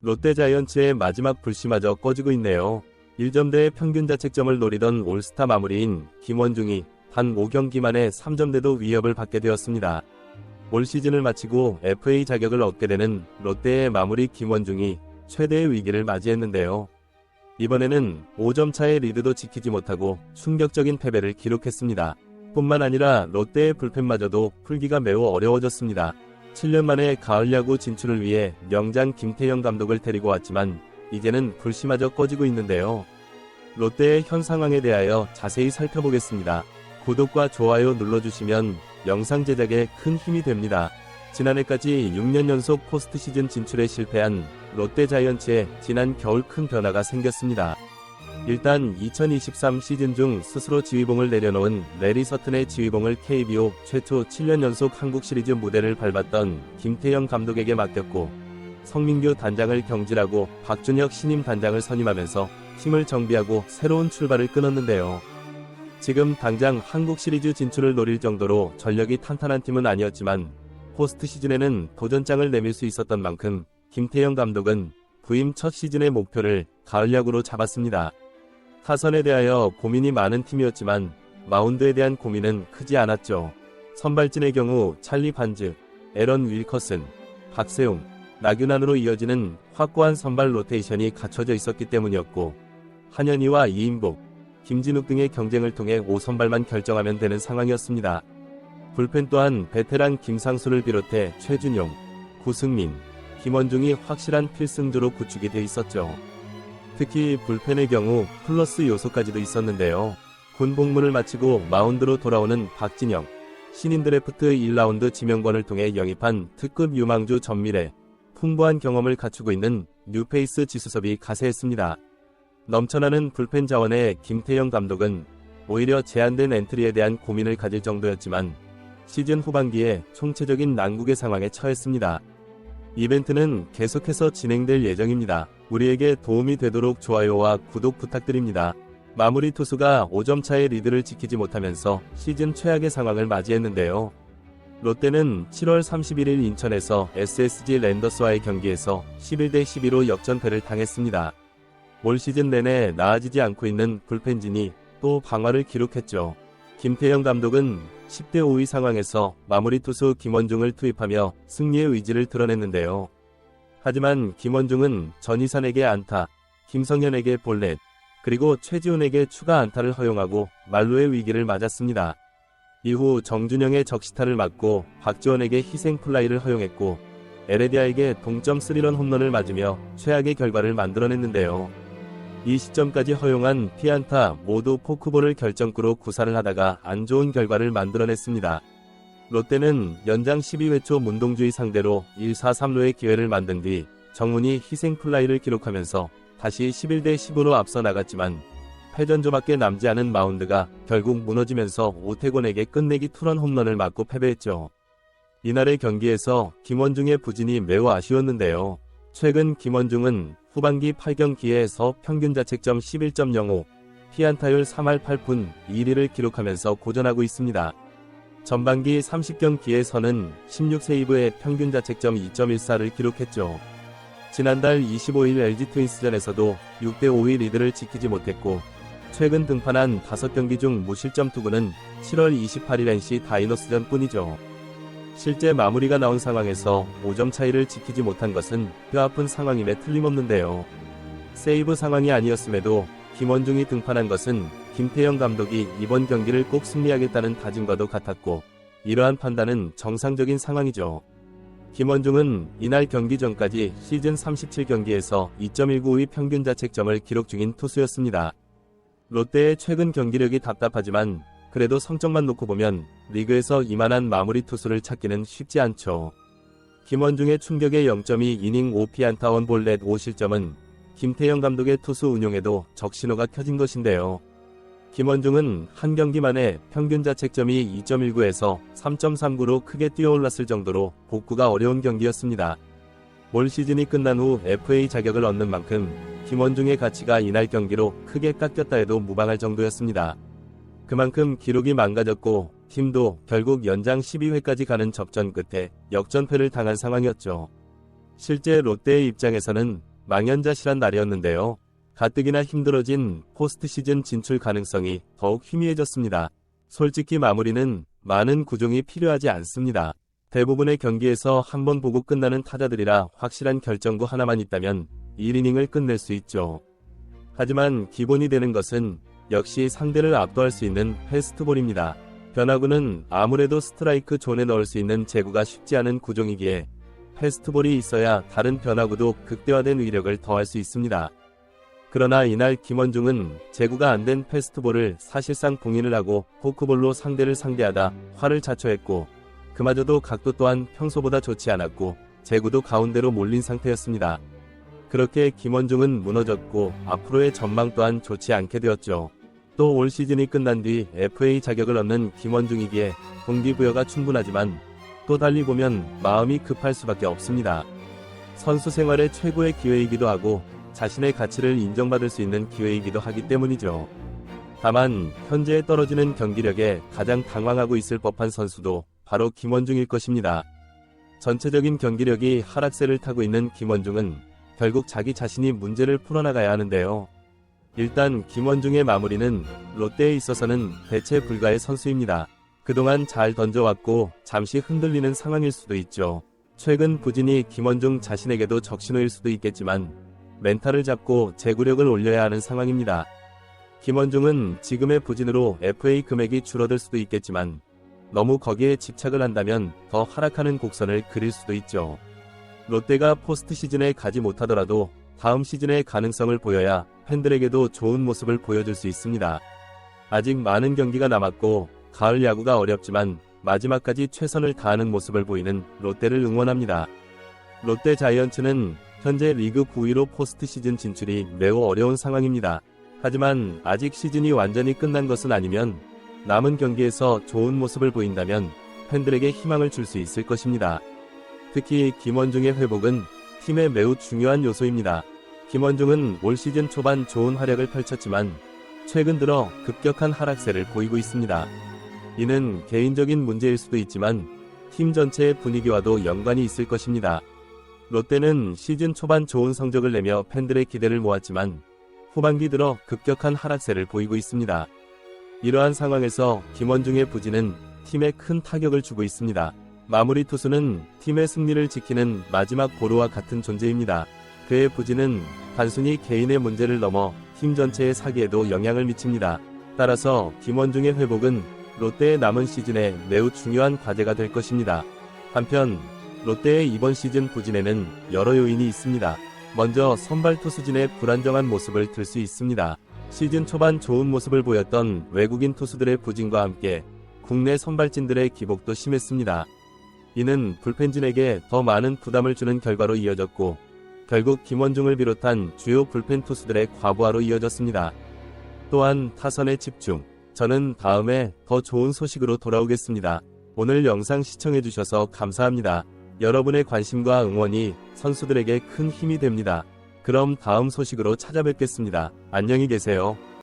롯데자이언츠의 마지막 불씨마저 꺼지고 있네요. 1점대의 평균 자책점을 노리던 올스타 마무리인 김원중이 단 5경기 만에 3점대도 위협을 받게 되었습니다. 올 시즌을 마치고 FA 자격을 얻게 되는 롯데의 마무리 김원중이 최대의 위기를 맞이했는데요. 이번에는 5점 차의 리드도 지키지 못하고 충격적인 패배를 기록했습니다. 뿐만 아니라 롯데의 불펜마저도 풀기가 매우 어려워졌습니다. 7년 만에 가을 야구 진출을 위해 명장 김태형 감독을 데리고 왔지만 이제는 불씨마저 꺼지고 있는데요. 롯데의 현 상황에 대하여 자세히 살펴보겠습니다. 구독과 좋아요 눌러주시면 영상 제작에 큰 힘이 됩니다. 지난해까지 6년 연속 포스트 시즌 진출에 실패한 롯데자이언츠에 지난 겨울 큰 변화가 생겼습니다. 일단 2023 시즌 중 스스로 지휘봉을 내려놓은 레리 서튼의 지휘봉을 KBO 최초 7년 연속 한국 시리즈 무대를 밟았던 김태형 감독에게 맡겼고, 성민규 단장을 경질하고 박준혁 신임 단장을 선임하면서 팀을 정비하고 새로운 출발을 끊었는데요. 지금 당장 한국 시리즈 진출을 노릴 정도로 전력이 탄탄한 팀은 아니었지만 포스트 시즌에는 도전장을 내밀 수 있었던 만큼 김태형 감독은 부임 첫 시즌의 목표를 가을 야구로 잡았습니다. 타선에 대하여 고민이 많은 팀이었지만 마운드에 대한 고민은 크지 않았죠. 선발진의 경우 찰리 반즈, 에런 윌커슨, 박세웅, 나균안으로 이어지는 확고한 선발 로테이션이 갖춰져 있었기 때문이었고, 한현희와 이인복, 김진욱 등의 경쟁을 통해 5선발만 결정하면 되는 상황이었습니다. 불펜 또한 베테랑 김상수를 비롯해 최준용, 구승민, 김원중이 확실한 필승조로 구축이 돼 있었죠. 특히 불펜의 경우 플러스 요소까지도 있었는데요. 군 복무를 마치고 마운드로 돌아오는 박진영, 신인 드래프트 1라운드 지명권을 통해 영입한 특급 유망주 전미래, 풍부한 경험을 갖추고 있는 뉴페이스 지수섭이 가세했습니다. 넘쳐나는 불펜 자원의 김태형 감독은 오히려 제한된 엔트리에 대한 고민을 가질 정도였지만 시즌 후반기에 총체적인 난국의 상황에 처했습니다. 이벤트는 계속해서 진행될 예정입니다. 우리에게 도움이 되도록 좋아요와 구독 부탁드립니다. 마무리 투수가 5점 차의 리드를 지키지 못하면서 시즌 최악의 상황을 맞이했는데요. 롯데는 7월 31일 인천에서 SSG 랜더스와의 경기에서 11대 12로 역전패를 당했습니다. 올 시즌 내내 나아지지 않고 있는 불펜진이 또 방화를 기록했죠. 김태형 감독은 10대 5의 상황에서 마무리 투수 김원중을 투입하며 승리의 의지를 드러냈는데요. 하지만 김원중은 전희산에게 안타, 김성현에게 볼넷, 그리고 최지훈에게 추가 안타를 허용하고 만루의 위기를 맞았습니다. 이후 정준영의 적시타를 맞고 박지원에게 희생 플라이를 허용했고 에레디아에게 동점 3런 홈런을 맞으며 최악의 결과를 만들어냈는데요. 이 시점까지 허용한 피안타 모두 포크볼을 결정구로 구사를 하다가 안 좋은 결과를 만들어냈습니다. 롯데는 연장 12회 초 문동주의 상대로 1-4-3루의 기회를 만든 뒤 정훈이 희생 플라이를 기록하면서 다시 11대 10으로 앞서 나갔지만 패전조밖에 남지 않은 마운드가 결국 무너지면서 오태곤에게 끝내기 투런 홈런을 맞고 패배했죠. 이날의 경기에서 김원중의 부진이 매우 아쉬웠는데요. 최근 김원중은 후반기 8경기에서 평균 자책점 11.05, 피안타율 3할 8푼 1리를 기록하면서 고전하고 있습니다. 전반기 30경기에서는 16세이브에 평균 자책점 2.14를 기록했죠. 지난달 25일 LG 트윈스전에서도 6대 5의 리드를 지키지 못했고, 최근 등판한 5경기 중 무실점 투구는 7월 28일 NC 다이노스전 뿐이죠. 실제 마무리가 나온 상황에서 5점 차이를 지키지 못한 것은 뼈아픈 상황임에 틀림없는데요. 세이브 상황이 아니었음에도 김원중이 등판한 것은 김태형 감독이 이번 경기를 꼭 승리하겠다는 다짐과도 같았고, 이러한 판단은 정상적인 상황이죠. 김원중은 이날 경기 전까지 시즌 37경기에서 2.19의 평균 자책점을 기록 중인 투수였습니다. 롯데의 최근 경기력이 답답하지만 그래도 성적만 놓고 보면 리그에서 이만한 마무리 투수를 찾기는 쉽지 않죠. 김원중의 충격의 0.2 이닝 5피안타 1볼넷 5실점은 김태형 감독의 투수 운용에도 적신호가 켜진 것인데요. 김원중은 한 경기 만에 평균 자책점이 2.19에서 3.39로 크게 뛰어올랐을 정도로 복구가 어려운 경기였습니다. 올 시즌이 끝난 후 FA 자격을 얻는 만큼 김원중의 가치가 이날 경기로 크게 깎였다 해도 무방할 정도였습니다. 그만큼 기록이 망가졌고 팀도 결국 연장 12회까지 가는 접전 끝에 역전패를 당한 상황이었죠. 실제 롯데의 입장에서는 망연자실한 날이었는데요. 가뜩이나 힘들어진 포스트 시즌 진출 가능성이 더욱 희미해졌습니다. 솔직히 마무리는 많은 구종이 필요하지 않습니다. 대부분의 경기에서 한번 보고 끝나는 타자들이라 확실한 결정구 하나만 있다면 1이닝을 끝낼 수 있죠. 하지만 기본이 되는 것은 역시 상대를 압도할 수 있는 패스트볼입니다. 변화구는 아무래도 스트라이크 존에 넣을 수 있는 제구가 쉽지 않은 구종이기에 패스트볼이 있어야 다른 변화구도 극대화된 위력을 더할 수 있습니다. 그러나 이날 김원중은 제구가 안 된 패스트볼을 사실상 봉인을 하고 포크볼로 상대를 상대하다 화를 자초했고, 그마저도 각도 또한 평소보다 좋지 않았고 제구도 가운데로 몰린 상태였습니다. 그렇게 김원중은 무너졌고 앞으로의 전망 또한 좋지 않게 되었죠. 또 올 시즌이 끝난 뒤 FA 자격을 얻는 김원중이기에 동기부여가 충분하지만 또 달리 보면 마음이 급할 수밖에 없습니다. 선수 생활의 최고의 기회이기도 하고 자신의 가치를 인정받을 수 있는 기회이기도 하기 때문이죠. 다만 현재 떨어지는 경기력에 가장 당황하고 있을 법한 선수도 바로 김원중일 것입니다. 전체적인 경기력이 하락세를 타고 있는 김원중은 결국 자기 자신이 문제를 풀어나가야 하는데요. 일단 김원중의 마무리는 롯데에 있어서는 대체 불가의 선수입니다. 그동안 잘 던져왔고 잠시 흔들리는 상황일 수도 있죠. 최근 부진이 김원중 자신에게도 적신호일 수도 있겠지만 멘탈을 잡고 제구력을 올려야 하는 상황입니다. 김원중은 지금의 부진으로 FA 금액이 줄어들 수도 있겠지만 너무 거기에 집착을 한다면 더 하락하는 곡선을 그릴 수도 있죠. 롯데가 포스트 시즌에 가지 못하더라도 다음 시즌의 가능성을 보여야 팬들에게도 좋은 모습을 보여줄 수 있습니다. 아직 많은 경기가 남았고 가을 야구가 어렵지만 마지막까지 최선을 다하는 모습을 보이는 롯데를 응원합니다. 롯데 자이언츠는 현재 리그 9위로 포스트 시즌 진출이 매우 어려운 상황입니다. 하지만 아직 시즌이 완전히 끝난 것은 아니면 남은 경기에서 좋은 모습을 보인다면 팬들에게 희망을 줄 수 있을 것입니다. 특히 김원중의 회복은 팀의 매우 중요한 요소입니다. 김원중은 올 시즌 초반 좋은 활약을 펼쳤지만 최근 들어 급격한 하락세를 보이고 있습니다. 이는 개인적인 문제일 수도 있지만 팀 전체의 분위기와도 연관이 있을 것입니다. 롯데는 시즌 초반 좋은 성적을 내며 팬들의 기대를 모았지만 후반기 들어 급격한 하락세를 보이고 있습니다. 이러한 상황에서 김원중의 부진은 팀에 큰 타격을 주고 있습니다. 마무리 투수는 팀의 승리를 지키는 마지막 보루와 같은 존재입니다. 그의 부진은 단순히 개인의 문제를 넘어 팀 전체의 사기에도 영향을 미칩니다. 따라서 김원중의 회복은 롯데의 남은 시즌에 매우 중요한 과제가 될 것입니다. 한편 롯데의 이번 시즌 부진에는 여러 요인이 있습니다. 먼저 선발 투수진의 불안정한 모습을 들 수 있습니다. 시즌 초반 좋은 모습을 보였던 외국인 투수들의 부진과 함께 국내 선발진들의 기복도 심했습니다. 이는 불펜진에게 더 많은 부담을 주는 결과로 이어졌고 결국 김원중을 비롯한 주요 불펜 투수들의 과부하로 이어졌습니다. 또한 타선의 집중. 저는 다음에 더 좋은 소식으로 돌아오겠습니다. 오늘 영상 시청해주셔서 감사합니다. 여러분의 관심과 응원이 선수들에게 큰 힘이 됩니다. 그럼 다음 소식으로 찾아뵙겠습니다. 안녕히 계세요.